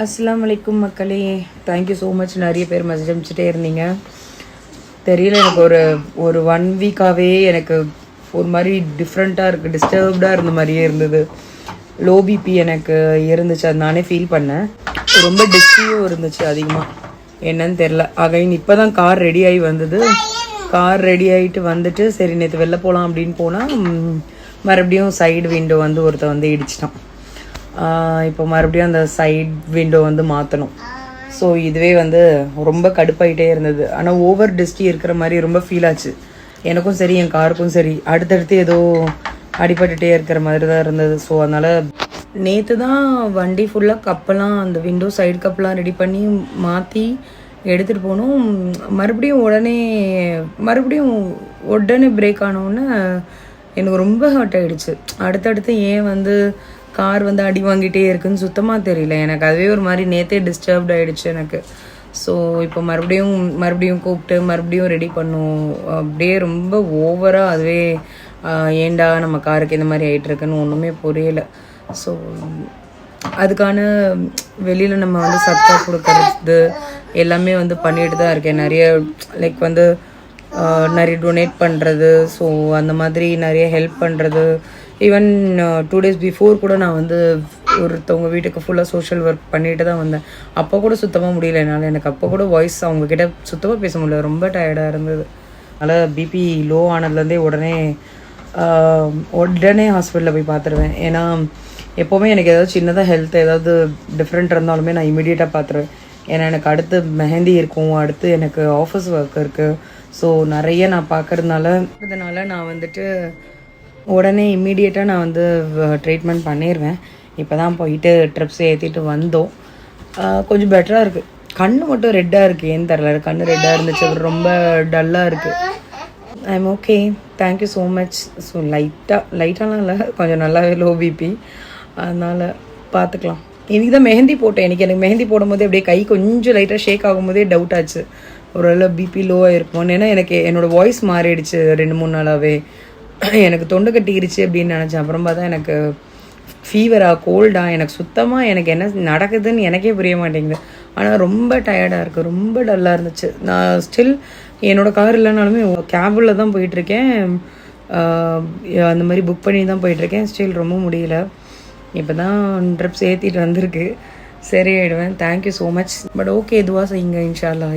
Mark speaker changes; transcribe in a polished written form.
Speaker 1: அஸ்ஸலாமு அலைக்கும் மக்களே. Thank you so much. நிறைய பேர் மெசேஜ் அனுப்பிச்சிட்டே இருந்தீங்க. தெரியல, எனக்கு ஒரு 1 வீக்காகவே எனக்கு ஒரு மாதிரி டிஃப்ரெண்ட்டாக இருக்குது, டிஸ்டர்ப்டாக இருந்த மாதிரியே இருந்தது. லோ பிபி எனக்கு இருந்துச்சு, அது நானே ஃபீல் பண்ணேன். ரொம்ப டிஸ்டியும் இருந்துச்சு அதிகமாக, என்னன்னு தெரில. அகைன் இப்போ தான் கார் ரெடி ஆகி வந்தது. கார் ரெடி ஆகிட்டு வந்துட்டு சரி நேற்று வெளில போகலாம் அப்படின்னு போனால் மறுபடியும் சைடு விண்டோ வந்து ஒருத்தன் இடிச்சிட்டான். இப்போ மறுபடியும் அந்த சைட் விண்டோ மாற்றணும். ஸோ இதுவே ரொம்ப கடுப்பாயிட்டே இருந்தது. ஆனால் ஓவர் டிஸ்டி இருக்கிற மாதிரி ரொம்ப ஃபீல் ஆச்சு எனக்கும் சரி என் காருக்கும் சரி. அடுத்தடுத்து ஏதோ அடிபட்டுகிட்டே இருக்கிற மாதிரி தான் இருந்தது. ஸோ அதனால் நேற்று தான் வண்டி ஃபுல்லாக கப்பெல்லாம் அந்த விண்டோ சைடு கப்பெல்லாம் ரெடி பண்ணி மாற்றி எடுத்துகிட்டு போனோம். மறுபடியும் உடனே பிரேக் ஆனோடனே எனக்கு ரொம்ப ஹர்ட் ஆகிடுச்சு. அடுத்தடுத்து ஏன் கார் அடி வாங்கிட்டே இருக்குன்னு சுத்தமாக தெரியல எனக்கு. அதுவே ஒரு மாதிரி நேற்றே டிஸ்டர்ப்ட் ஆகிடுச்சு எனக்கு. ஸோ இப்போ மறுபடியும் கூப்பிட்டு மறுபடியும் ரெடி பண்ணும். அப்படியே ரொம்ப ஓவராக அதுவே ஏண்டா நம்ம காருக்கு இந்த மாதிரி ஆகிட்டுருக்குன்னு ஒன்றுமே புரியலை. ஸோ அதுக்கான வெளியில் நம்ம சத்தா கொடுக்கறது எல்லாமே பண்ணிட்டு தான் இருக்கேன். நிறைய லைக் நிறைய டொனேட் பண்ணுறது, ஸோ அந்த மாதிரி நிறைய ஹெல்ப் பண்ணுறது. ஈவன் 2 days பிஃபோர் கூட நான் ஒருத்தவங்க வீட்டுக்கு ஃபுல்லாக சோஷியல் ஒர்க் பண்ணிட்டு தான் வந்தேன். அப்போ கூட சுத்தமாக முடியல என்னால். எனக்கு அப்போ கூட வாய்ஸ் அவங்கக்கிட்ட சுத்தமாக பேச முடியல, ரொம்ப டயர்டாக இருந்தது. அதனால் பிபி லோ ஆனதுலேருந்தே உடனே ஹாஸ்பிட்டலில் போய் பார்த்துருவேன். ஏன்னா எப்போவுமே எனக்கு ஏதாவது சின்னதாக ஹெல்த் ஏதாவது டிஃப்ரெண்ட் இருந்தாலுமே நான் இமீடியட்டாக பார்த்துருவேன். ஏன்னா எனக்கு அடுத்து மெஹந்தி இருக்கும், அடுத்து எனக்கு ஆஃபீஸ் ஒர்க் இருக்குது. ஸோ நிறைய நான் பார்க்கறதுனால நான் உடனே இம்மீடியட்டாக நான் ட்ரீட்மெண்ட் பண்ணிடுவேன். இப்போ தான் போயிட்டு ட்ரிப்ஸ் ஏற்றிட்டு வந்தோம். கொஞ்சம் பெட்டராக இருக்குது. கண் மட்டும் ரெட்டாக இருக்குது, ஏன்னு தெரில. கண் ரெட்டாக இருந்துச்சு, ரொம்ப டல்லாக இருக்குது. I am okay, thank you so much. So லைட்டாலாம் இல்லை, கொஞ்சம் நல்லாவே லோ பிபி, அதனால் பார்த்துக்கலாம். இன்றைக்கி தான் மெஹந்தி போட்டேன். எனக்கு மெஹந்தி போடும்போது அப்படியே கை கொஞ்சம் லைட்டாக ஷேக் ஆகும்போதே டவுட் ஆச்சு, ஒரு பிபி லோவாக இருக்கும்னு. ஏன்னா எனக்கு என்னோடய வாய்ஸ் மாறிடுச்சு 2-3 நாளாகவே. எனக்கு தொண்டை கட்டிக்கிடுச்சு அப்படின்னு நினச்சேன். அப்புறம் பார்த்தா எனக்கு ஃபீவரா கோல்டா எனக்கு சுத்தமாக எனக்கு என்ன நடக்குதுன்னு எனக்கே புரிய மாட்டேங்குது. ஆனால் ரொம்ப டயர்டாக இருக்குது, ரொம்ப டல்லாக இருந்துச்சு. நான் ஸ்டில் என்னோடய கார் இல்லைனாலுமே கேபில் தான் போயிட்டுருக்கேன். அந்த மாதிரி புக் பண்ணி தான் போயிட்டுருக்கேன். ஸ்டில் ரொம்ப முடியல. இப்போ தான் ட்ரிப்ஸ் ஏற்றிட்டு வந்திருக்கு, சரி ஆகிடுவேன். Thank you so much. But okay, இதுவாக செய்யுங்க இன்ஷா அல்லாஹ்.